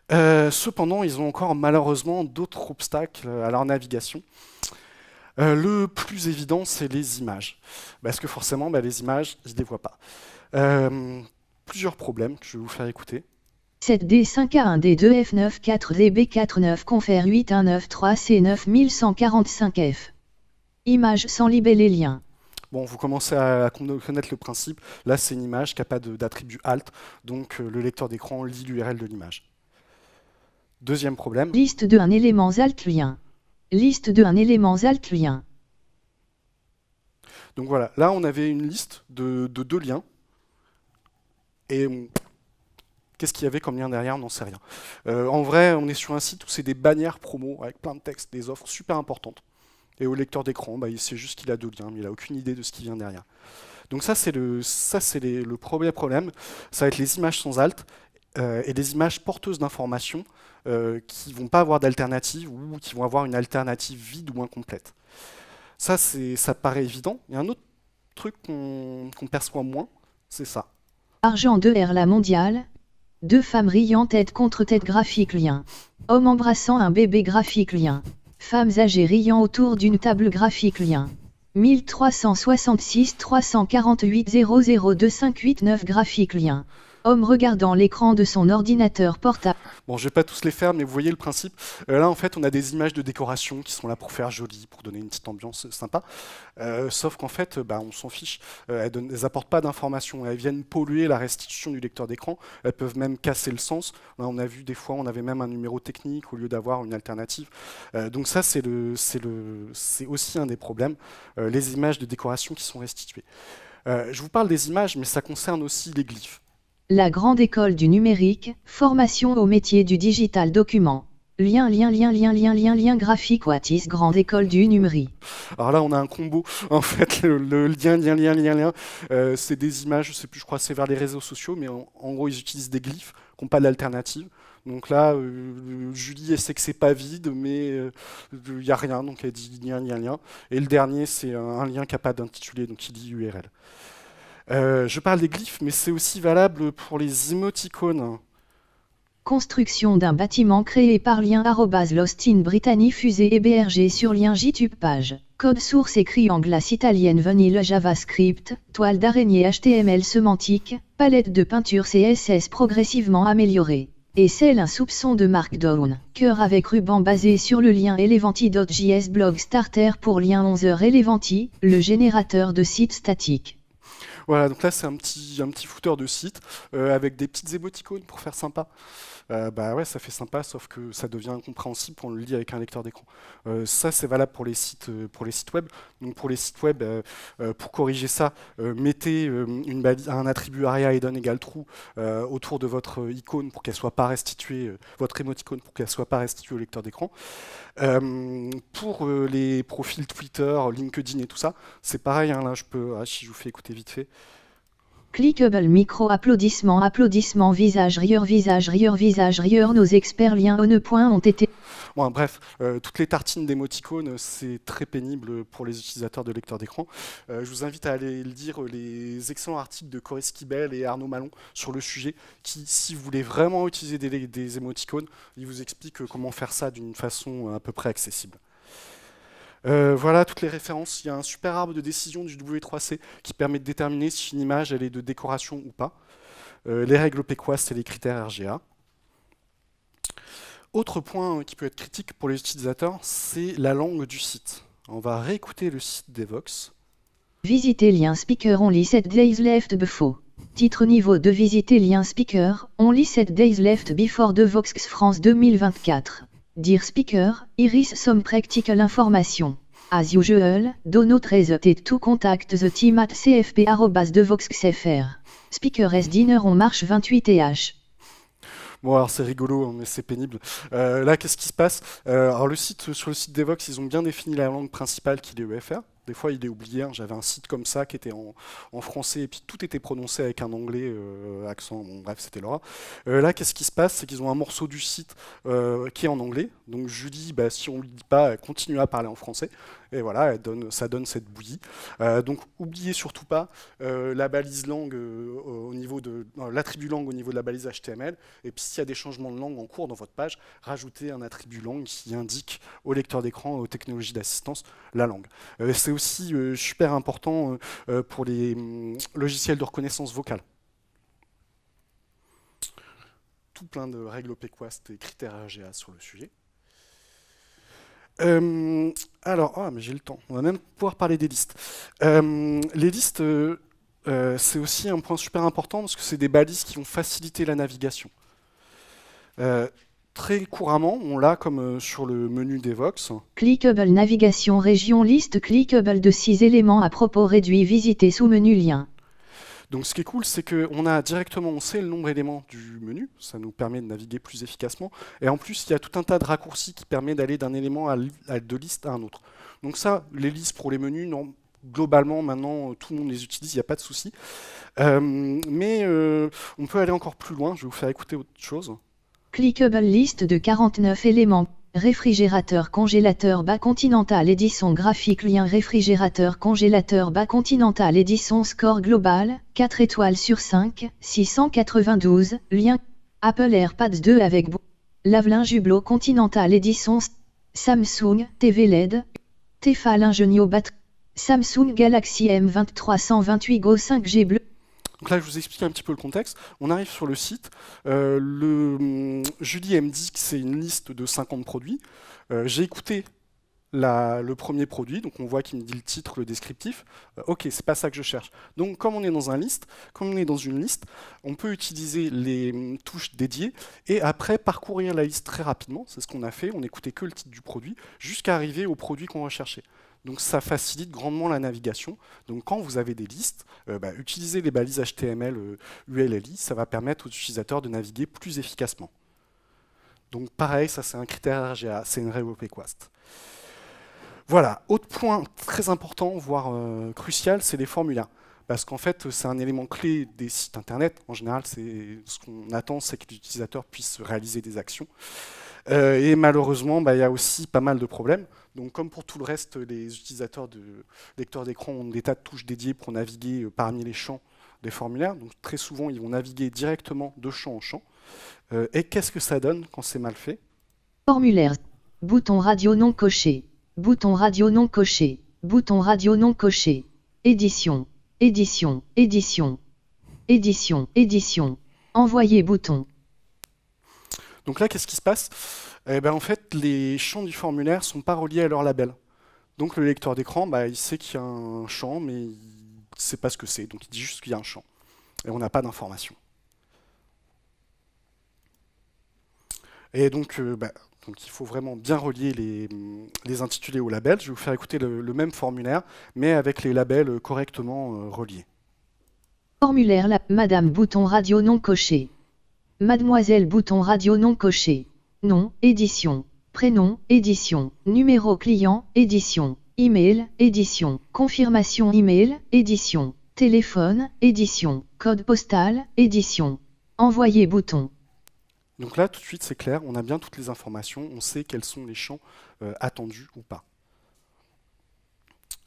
Cependant, ils ont encore malheureusement d'autres obstacles à leur navigation. Le plus évident, c'est les images. Parce que forcément, les images, ils ne les voient pas. Plusieurs problèmes que je vais vous faire écouter. 7D5A1D2F94DB49 Confer 8193C9145F. Images sans libeller lien. Bon, vous commencez à connaître le principe. Là, c'est une image qui n'a pas d'attribut alt, donc le lecteur d'écran lit l'URL de l'image. Deuxième problème. Liste de un élément alt lien. Liste de un élément alt lien. Donc voilà, là, on avait une liste de 2 liens. Et qu'est-ce qu'il y avait comme lien derrière? On n'en sait rien. En vrai, on est sur un site où c'est des bannières promo avec plein de textes, des offres super importantes. Et au lecteur d'écran, il sait juste qu'il a 2 liens, mais il n'a aucune idée de ce qui vient derrière. Donc ça, c'est le premier problème. Ça va être les images sans alt et les images porteuses d'informations qui ne vont pas avoir d'alternative ou qui vont avoir une alternative vide ou incomplète. Ça paraît évident. Il y a un autre truc qu'on perçoit moins, c'est ça. Argent 2R la mondiale. 2 femmes riant tête contre tête graphique lien. Homme embrassant un bébé graphique lien. Femmes âgées riant autour d'une table graphique lien. 1366 348 002 graphique lien. Homme regardant l'écran de son ordinateur portable. Bon, je ne vais pas tous les faire, mais vous voyez le principe. Là, en fait, on a des images de décoration qui sont là pour faire joli, pour donner une petite ambiance sympa. Sauf qu'en fait, on s'en fiche. Elles n'apportent pas d'informations. Elles viennent polluer la restitution du lecteur d'écran. Elles peuvent même casser le sens. Là, on a vu des fois, on avait même un numéro technique au lieu d'avoir une alternative. Donc ça, c'est aussi un des problèmes. Les images de décoration qui sont restituées. Je vous parle des images, mais ça concerne aussi les glyphes. La grande école du numérique, formation au métier du digital document. Lien graphique Wattis grande école du numérique. Alors là, on a un combo. En fait, le lien, c'est des images, je sais plus, je crois que c'est vers les réseaux sociaux, mais en gros, ils utilisent des glyphes qui n'ont pas d'alternative. Donc là, Julie, elle sait que c'est pas vide, mais il n'y a rien, donc elle dit lien. Et le dernier, c'est un lien qui n'a pas d'intitulé, donc il dit URL. Je parle des glyphes, mais c'est aussi valable pour les émoticônes. Construction d'un bâtiment créé par lien @Lost in Brittany fusée hébergé sur lien JTube page. Code source écrit en glace italienne vanille JavaScript, toile d'araignée HTML sémantique, palette de peinture CSS progressivement améliorée. Et celle un soupçon de Markdown. Cœur avec ruban basé sur le lien Elevanty.js blog starter pour lien 11h Elevanty, le générateur de sites statiques. Voilà, donc là c'est un petit footer de site avec des petites émoticônes pour faire sympa. Bah ouais, ça fait sympa, sauf que ça devient incompréhensible quand on le lit avec un lecteur d'écran. Ça c'est valable pour les sites web. Donc pour les sites web, pour corriger ça, mettez un attribut aria hidden égale true autour de votre icône pour qu'elle soit pas restituée, votre émoticône pour qu'elle soit pas restituée au lecteur d'écran. Pour les profils Twitter, LinkedIn et tout ça, c'est pareil, hein, là je peux, si je vous fais écouter vite fait. Clickable micro applaudissements applaudissements visage rire nos experts liens ont été. Bon, bref, toutes les tartines d'émoticônes, c'est très pénible pour les utilisateurs de lecteurs d'écran. Je vous invite à aller lire les excellents articles de Corey Skibel et Arnaud Malon sur le sujet, qui, si vous voulez vraiment utiliser des émoticônes, ils vous expliquent comment faire ça d'une façon à peu près accessible. Voilà toutes les références. Il y a un super arbre de décision du W3C qui permet de déterminer si une image elle est de décoration ou pas. Les règles PQAS, c'est les critères RGA. Autre point qui peut être critique pour les utilisateurs, c'est la langue du site. On va réécouter le site d'Evox. Visiter lien speaker only 7 days left before. Titre niveau 2 visiter lien speaker only 7 days left before de Vox France 2024. Dear speaker, Iris some practical information. As usual, do not hesitate to contact the team at cfp@devox.fr. Speaker S dinner on marche 28th. Bon, alors c'est rigolo, hein, mais c'est pénible. Là, qu'est-ce qui se passe? Alors sur le site d'Evox, ils ont bien défini la langue principale qui est EFR. Des fois, il est oublié. Hein. J'avais un site comme ça qui était en français et puis tout était prononcé avec un anglais accent. Bon, bref, c'était l'horreur. Là, qu'est-ce qui se passe? C'est qu'ils ont un morceau du site qui est en anglais. Donc, Julie, si on ne lui dit pas, elle continue à parler en français. Et voilà, ça donne cette bouillie. Donc, oubliez surtout pas la balise langue au niveau de l'attribut langue au niveau de la balise HTML. Et puis, s'il y a des changements de langue en cours dans votre page, rajoutez un attribut langue qui indique au lecteur d'écran, aux technologies d'assistance, la langue. C'est aussi super important pour les logiciels de reconnaissance vocale. Tout plein de règles PQAST et critères RGA sur le sujet. Alors, mais j'ai le temps. On va même pouvoir parler des listes. Les listes, c'est aussi un point super important parce que c'est des balises qui vont faciliter la navigation. Très couramment, on l'a comme sur le menu d'Evox. Clickable navigation région liste clickable de 6 éléments à propos réduit visiter sous menu lien. Donc ce qui est cool, c'est qu'on a directement, on sait le nombre d'éléments du menu, ça nous permet de naviguer plus efficacement. Et en plus, il y a tout un tas de raccourcis qui permettent d'aller d'un élément de liste à un autre. Donc ça, les listes pour les menus, non, globalement, maintenant, tout le monde les utilise, il n'y a pas de souci. Mais on peut aller encore plus loin, je vais vous faire écouter autre chose. Clickable liste de 49 éléments. Réfrigérateur congélateur bas continental édition graphique lien réfrigérateur congélateur bas continental édition score global 4 étoiles sur 5 692 lien Apple AirPads 2 avec lave-linge hublot continental édition Samsung TV LED Tefal ingénio batterie Samsung Galaxy M23 128 Go 5G bleu. Donc là, je vous explique un petit peu le contexte. On arrive sur le site. Julie, elle me dit que c'est une liste de 50 produits. J'ai écouté le premier produit, donc on voit qu'il me dit le titre, le descriptif. Ok, c'est pas ça que je cherche. Donc, comme on est dans une liste, on peut utiliser les touches dédiées et après parcourir la liste très rapidement. C'est ce qu'on a fait. On n'écoutait que le titre du produit jusqu'à arriver au produit qu'on recherchait. Donc ça facilite grandement la navigation. Donc quand vous avez des listes, utilisez les balises HTML ULLI, ça va permettre aux utilisateurs de naviguer plus efficacement. Donc pareil, ça c'est un critère RGA, c'est une règle PQAST. Voilà, autre point très important, voire crucial, c'est les formulaires. Parce qu'en fait, c'est un élément clé des sites internet. En général, ce qu'on attend, c'est que l'utilisateur puisse réaliser des actions. Et malheureusement, il y a aussi pas mal de problèmes. Donc, comme pour tout le reste, les utilisateurs de lecteurs d'écran ont des tas de touches dédiées pour naviguer parmi les champs des formulaires. Donc, très souvent, ils vont naviguer directement de champ en champ. Et qu'est-ce que ça donne quand c'est mal fait? Formulaire. Bouton radio non coché. Bouton radio non coché. Bouton radio non coché. Édition. Édition. Édition. Édition. Édition. Envoyer bouton. Donc là, qu'est-ce qui se passe? En fait, les champs du formulaire ne sont pas reliés à leur label. Donc le lecteur d'écran, il sait qu'il y a un champ, mais sait pas ce que c'est, donc il dit juste qu'il y a un champ. Et on n'a pas d'information. Et donc, donc il faut vraiment bien relier les intitulés au label. Je vais vous faire écouter le même formulaire, mais avec les labels correctement reliés. Formulaire Madame bouton radio non coché. Mademoiselle bouton radio non coché. Nom, édition. Prénom, édition. Numéro client, édition. Email, édition. Confirmation email, édition. Téléphone, édition. Code postal, édition. Envoyer bouton. Donc là, tout de suite, c'est clair, on a bien toutes les informations, on sait quels sont les champs attendus ou pas.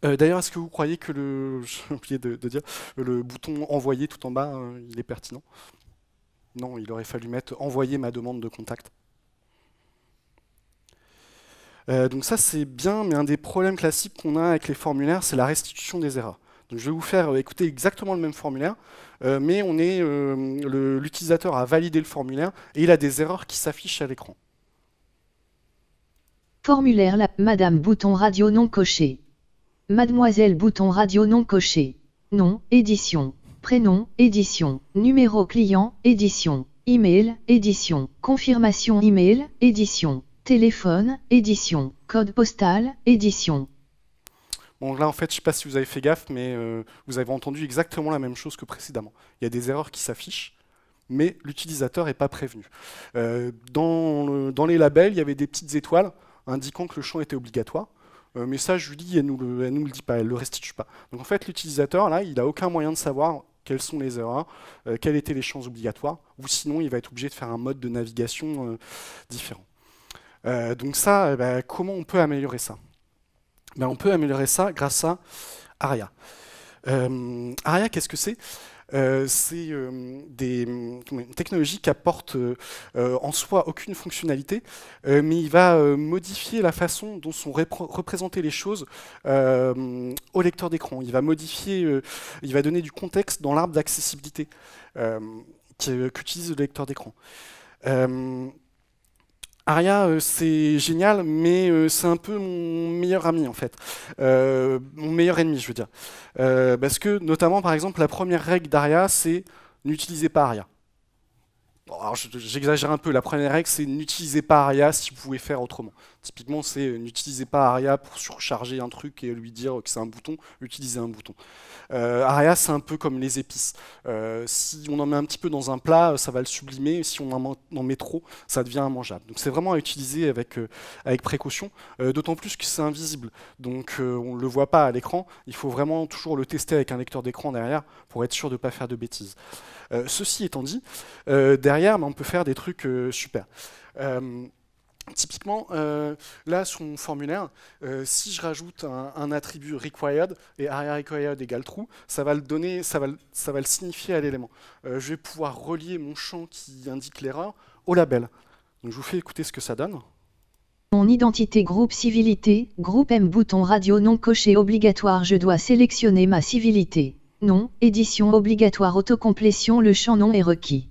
D'ailleurs, est-ce que vous croyez que j'ai oublié de dire, le bouton envoyer tout en bas, il est pertinent? Non, il aurait fallu mettre envoyer ma demande de contact. Donc ça, c'est bien, mais un des problèmes classiques qu'on a avec les formulaires, c'est la restitution des erreurs. Donc je vais vous faire écouter exactement le même formulaire, mais l'utilisateur a validé le formulaire et il a des erreurs qui s'affichent à l'écran. Formulaire Madame bouton radio non coché. Mademoiselle bouton radio non coché. Nom, édition. Prénom, édition. Numéro client, édition. Email, édition. Confirmation email, édition. Téléphone, édition. Code postal, édition. Bon, là, en fait, je ne sais pas si vous avez fait gaffe, mais vous avez entendu exactement la même chose que précédemment. Il y a des erreurs qui s'affichent, mais l'utilisateur n'est pas prévenu. Dans les labels, il y avait des petites étoiles indiquant que le champ était obligatoire. Mais ça, Julie, elle nous le dit pas, elle ne le restitue pas. Donc en fait, l'utilisateur, là, il n'a aucun moyen de savoir quelles sont les erreurs, quels étaient les champs obligatoires, ou sinon, il va être obligé de faire un mode de navigation différent. Donc ça, comment on peut améliorer ça? On peut améliorer ça grâce à ARIA. ARIA, qu'est-ce que c'est? C'est une technologie qui apporte en soi aucune fonctionnalité, mais il va modifier la façon dont sont représentées les choses au lecteur d'écran. Il va modifier, il va donner du contexte dans l'arbre d'accessibilité qu'utilise le lecteur d'écran. ARIA, c'est génial, mais c'est un peu mon meilleur ami, en fait. Mon meilleur ennemi, je veux dire. Parce que, notamment, par exemple, la première règle d'ARIA, c'est n'utilisez pas ARIA. Bon, alors j'exagère un peu. La première règle, c'est n'utilisez pas ARIA si vous pouvez faire autrement. Typiquement, c'est n'utilisez pas ARIA pour surcharger un truc et lui dire que c'est un bouton, utilisez un bouton. ARIA, c'est un peu comme les épices. Si on en met un petit peu dans un plat, ça va le sublimer. Si on en met trop, ça devient immangeable. Donc c'est vraiment à utiliser avec précaution, d'autant plus que c'est invisible. Donc on ne le voit pas à l'écran. Il faut vraiment toujours le tester avec un lecteur d'écran derrière pour être sûr de ne pas faire de bêtises. Ceci étant dit, derrière, on peut faire des trucs super. Typiquement, là, sur mon formulaire, si je rajoute un attribut required et ARIA required égale true, ça va le donner, ça va le signifier à l'élément. Je vais pouvoir relier mon champ qui indique l'erreur au label. Donc, je vous fais écouter ce que ça donne. Mon identité groupe civilité, groupe M bouton radio non coché obligatoire. Je dois sélectionner ma civilité. Nom, édition obligatoire autocomplétion. Le champ nom est requis.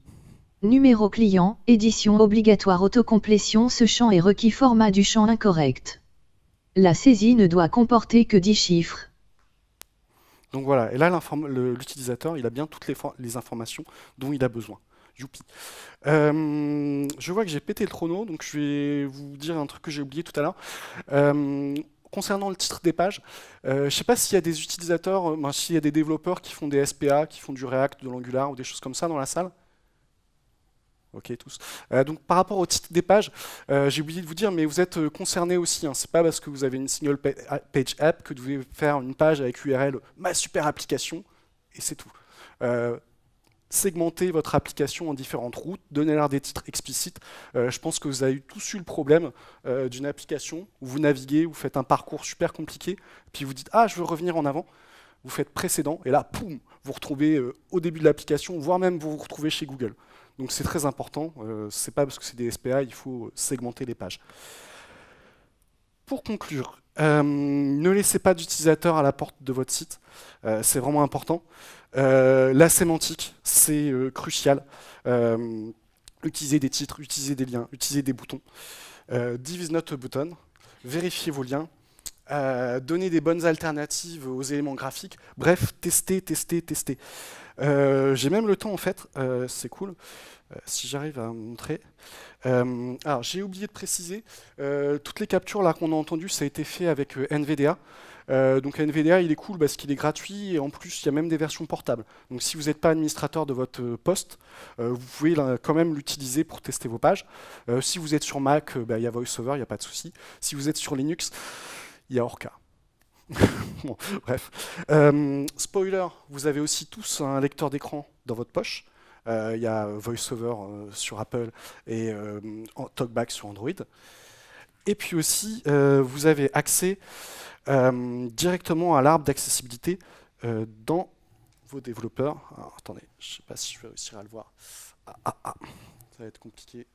Numéro client, édition obligatoire autocomplétion. Ce champ est requis. Format du champ incorrect. La saisie ne doit comporter que 10 chiffres. Donc voilà, et là l'utilisateur, il a bien toutes les informations dont il a besoin. Youpi. Je vois que j'ai pété le chrono, donc je vais vous dire un truc que j'ai oublié tout à l'heure. Concernant le titre des pages, je ne sais pas s'il y a des utilisateurs, s'il y a des développeurs qui font des SPA, qui font du React, de l'Angular ou des choses comme ça dans la salle. Ok, tous. Donc par rapport au titre des pages, j'ai oublié de vous dire, mais vous êtes concernés aussi. Hein. C'est pas parce que vous avez une single page app que vous devez faire une page avec URL ma super application et c'est tout. Segmentez votre application en différentes routes, donnez-leur des titres explicites. Je pense que vous avez tous eu le problème d'une application où vous naviguez, vous faites un parcours super compliqué, puis vous dites ah je veux revenir en avant. Vous faites précédent et là poum, vous retrouvez au début de l'application, voire même vous vous retrouvez chez Google. Donc c'est très important, c'est pas parce que c'est des SPA, il faut segmenter les pages. Pour conclure, ne laissez pas d'utilisateurs à la porte de votre site, c'est vraiment important. La sémantique, c'est crucial. Utilisez des titres, utilisez des liens, utilisez des boutons. Divise not a button, vérifiez vos liens, donner des bonnes alternatives aux éléments graphiques. Bref, tester. J'ai même le temps en fait, c'est cool, si j'arrive à montrer. Alors j'ai oublié de préciser, toutes les captures là qu'on a entendues, ça a été fait avec NVDA. Donc NVDA il est cool parce qu'il est gratuit et en plus il y a même des versions portables. Donc si vous n'êtes pas administrateur de votre poste, vous pouvez quand même l'utiliser pour tester vos pages. Si vous êtes sur Mac, il y a VoiceOver, il n'y a pas de souci. Si vous êtes sur Linux, il y a Orca. Bon, bref. Spoiler, vous avez aussi tous un lecteur d'écran dans votre poche. Il y a VoiceOver sur Apple et TalkBack sur Android. Et puis aussi, vous avez accès directement à l'arbre d'accessibilité dans vos développeurs. Alors, attendez, je ne sais pas si je vais réussir à le voir. Ça va être compliqué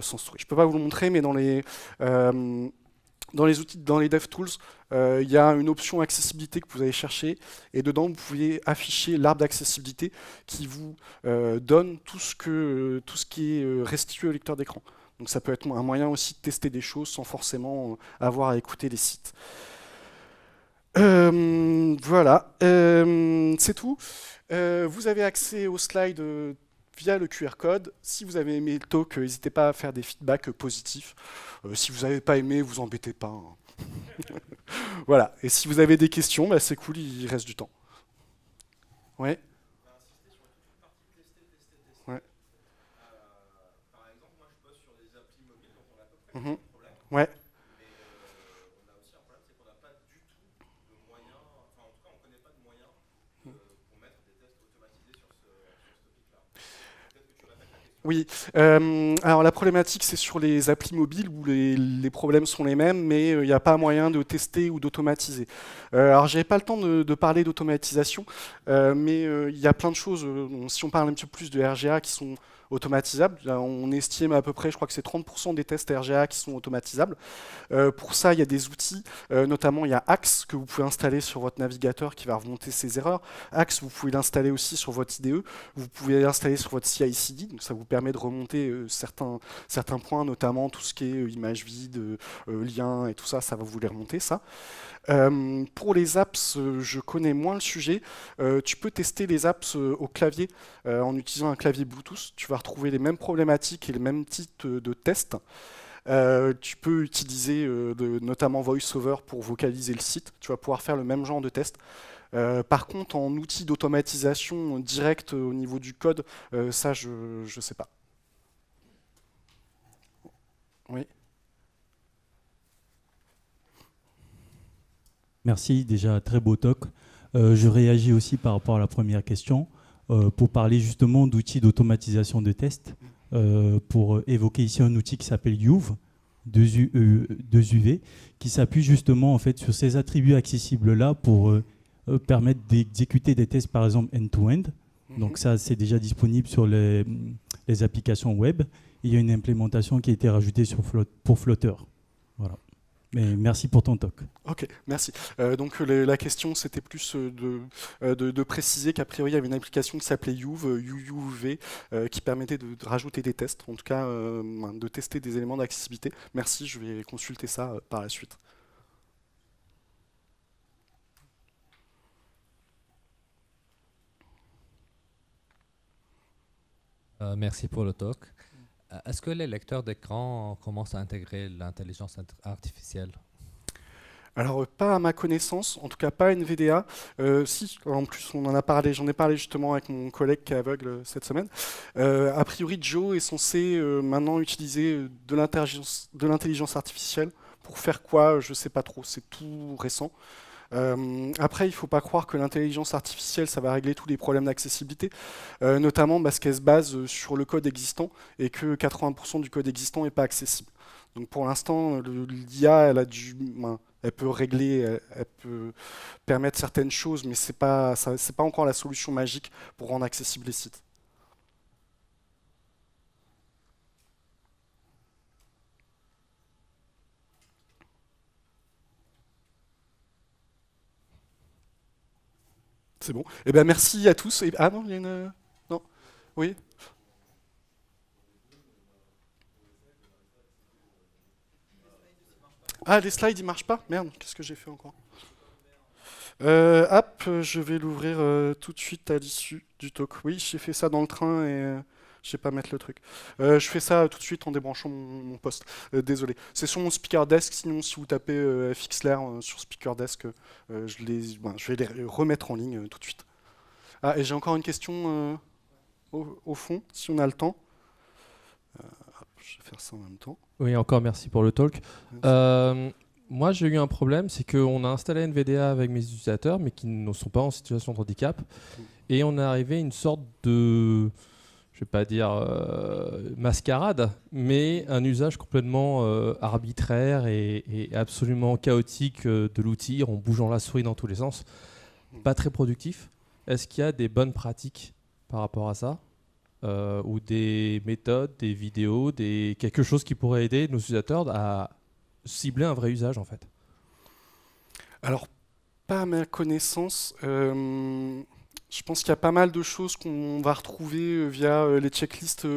sans souris. Je ne peux pas vous le montrer, mais dans les outils, dans les DevTools, il y a une option accessibilité que vous allez chercher et dedans vous pouvez afficher l'arbre d'accessibilité qui vous donne tout ce qui est restitué au lecteur d'écran. Donc ça peut être un moyen aussi de tester des choses sans forcément avoir à écouter les sites. Voilà, c'est tout. Vous avez accès aux slides via le QR code. Si vous avez aimé le talk, n'hésitez pas à faire des feedbacks positifs. Si vous n'avez pas aimé, vous embêtez pas. Hein. Voilà. Et si vous avez des questions, bah, c'est cool, il reste du temps. Ouais. Ouais. Par exemple, moi je bosse sur des applis mobiles dont on a à peu près Mhm. le problème. Ouais. Mais on a aussi un problème, c'est qu'on n'a pas du tout de moyens, enfin en tout cas on ne connaît pas de moyens pour mettre des tests automatisés sur ce topic-là. Peut-être que tu répètes la question. Oui, alors la problématique c'est sur les applis mobiles où les problèmes sont les mêmes, mais il n'y a pas moyen de tester ou d'automatiser. Alors j'avais pas le temps de parler d'automatisation, mais il y a plein de choses, si on parle un petit peu plus de RGA qui sont automatisables, on estime à peu près, je crois que c'est 30% des tests RGA qui sont automatisables. Pour ça, il y a des outils, notamment il y a Axe que vous pouvez installer sur votre navigateur qui va remonter ces erreurs. Axe, vous pouvez l'installer aussi sur votre IDE, vous pouvez l'installer sur votre CI/CD, donc ça vous permet de remonter certains points, notamment tout ce qui est image vide, liens et tout ça, ça va vous les remonter ça. Pour les apps, je connais moins le sujet. Tu peux tester les apps au clavier en utilisant un clavier Bluetooth. Tu vas retrouver les mêmes problématiques et les mêmes types de tests. Tu peux utiliser notamment VoiceOver pour vocaliser le site. Tu vas pouvoir faire le même genre de test. Par contre, en outil d'automatisation direct au niveau du code, ça, je ne sais pas. Oui. Merci, déjà très beau talk. Je réagis aussi par rapport à la première question pour parler justement d'outils d'automatisation de tests. Pour évoquer ici un outil qui s'appelle Yuv, 2UV, qui s'appuie justement en fait sur ces attributs accessibles-là pour permettre d'exécuter des tests par exemple end-to-end. Donc ça, c'est déjà disponible sur les applications web. Il y a une implémentation qui a été rajoutée pour Flutter. Voilà. Mais merci pour ton talk. Ok, merci. Donc la question, c'était plus de préciser qu'a priori, il y avait une application qui s'appelait Yuv, UUV, qui permettait de rajouter des tests, en tout cas de tester des éléments d'accessibilité. Merci, je vais consulter ça par la suite. Merci pour le talk. Est-ce que les lecteurs d'écran commencent à intégrer l'intelligence artificielle ? Alors pas à ma connaissance, en tout cas pas NVDA. Si, en plus on en a parlé, j'en ai parlé justement avec mon collègue qui est aveugle cette semaine. A priori Joe est censé maintenant utiliser de l'intelligence artificielle. Pour faire quoi, je sais pas trop, c'est tout récent. Après, il ne faut pas croire que l'intelligence artificielle, ça va régler tous les problèmes d'accessibilité, notamment parce qu'elle se base sur le code existant et que 80% du code existant n'est pas accessible. Donc pour l'instant, l'IA, elle peut régler, elle peut permettre certaines choses, mais c'est pas encore la solution magique pour rendre accessibles les sites. C'est bon. Eh bien, merci à tous. Ah non, il y a une... Non. Oui. Ah, les slides, ils marchent pas? Merde, qu'est-ce que j'ai fait encore? Je vais l'ouvrir tout de suite à l'issue du talk. Oui, j'ai fait ça dans le train et je sais pas mettre le truc. Je fais ça tout de suite en débranchant mon poste. Désolé. C'est sur mon speaker desk, sinon si vous tapez FXLR sur speaker desk, je vais les remettre en ligne tout de suite. Ah, et j'ai encore une question au fond, si on a le temps. Je vais faire ça en même temps. Oui, encore merci pour le talk. Moi, j'ai eu un problème, c'est qu'on a installé NVDA avec mes utilisateurs, mais qui ne sont pas en situation de handicap. Et on est arrivé à une sorte de, je vais pas dire mascarade, mais un usage complètement arbitraire et absolument chaotique de l'outil, en bougeant la souris dans tous les sens. Pas très productif. Est-ce qu'il y a des bonnes pratiques par rapport à ça? Ou des méthodes, des vidéos, quelque chose qui pourrait aider nos utilisateurs à cibler un vrai usage en fait? Alors, pas à ma connaissance. Je pense qu'il y a pas mal de choses qu'on va retrouver via les checklists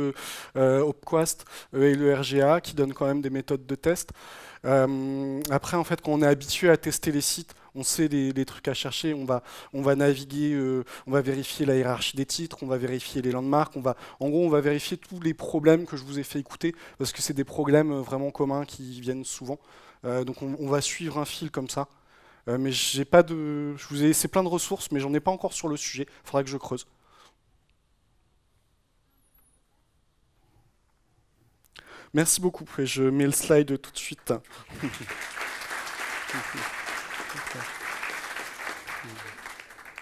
Opquast et le RGA qui donnent quand même des méthodes de test. Après, en fait, quand on est habitué à tester les sites, on sait les trucs à chercher, on va naviguer, on va vérifier la hiérarchie des titres, on va vérifier les landmarks, en gros, on va vérifier tous les problèmes que je vous ai fait écouter, parce que c'est des problèmes vraiment communs qui viennent souvent. Donc on va suivre un fil comme ça. Mais j'ai pas de. Je vous ai laissé plein de ressources, mais j'en ai pas encore sur le sujet. Il faudra que je creuse. Merci beaucoup. Et je mets le slide tout de suite.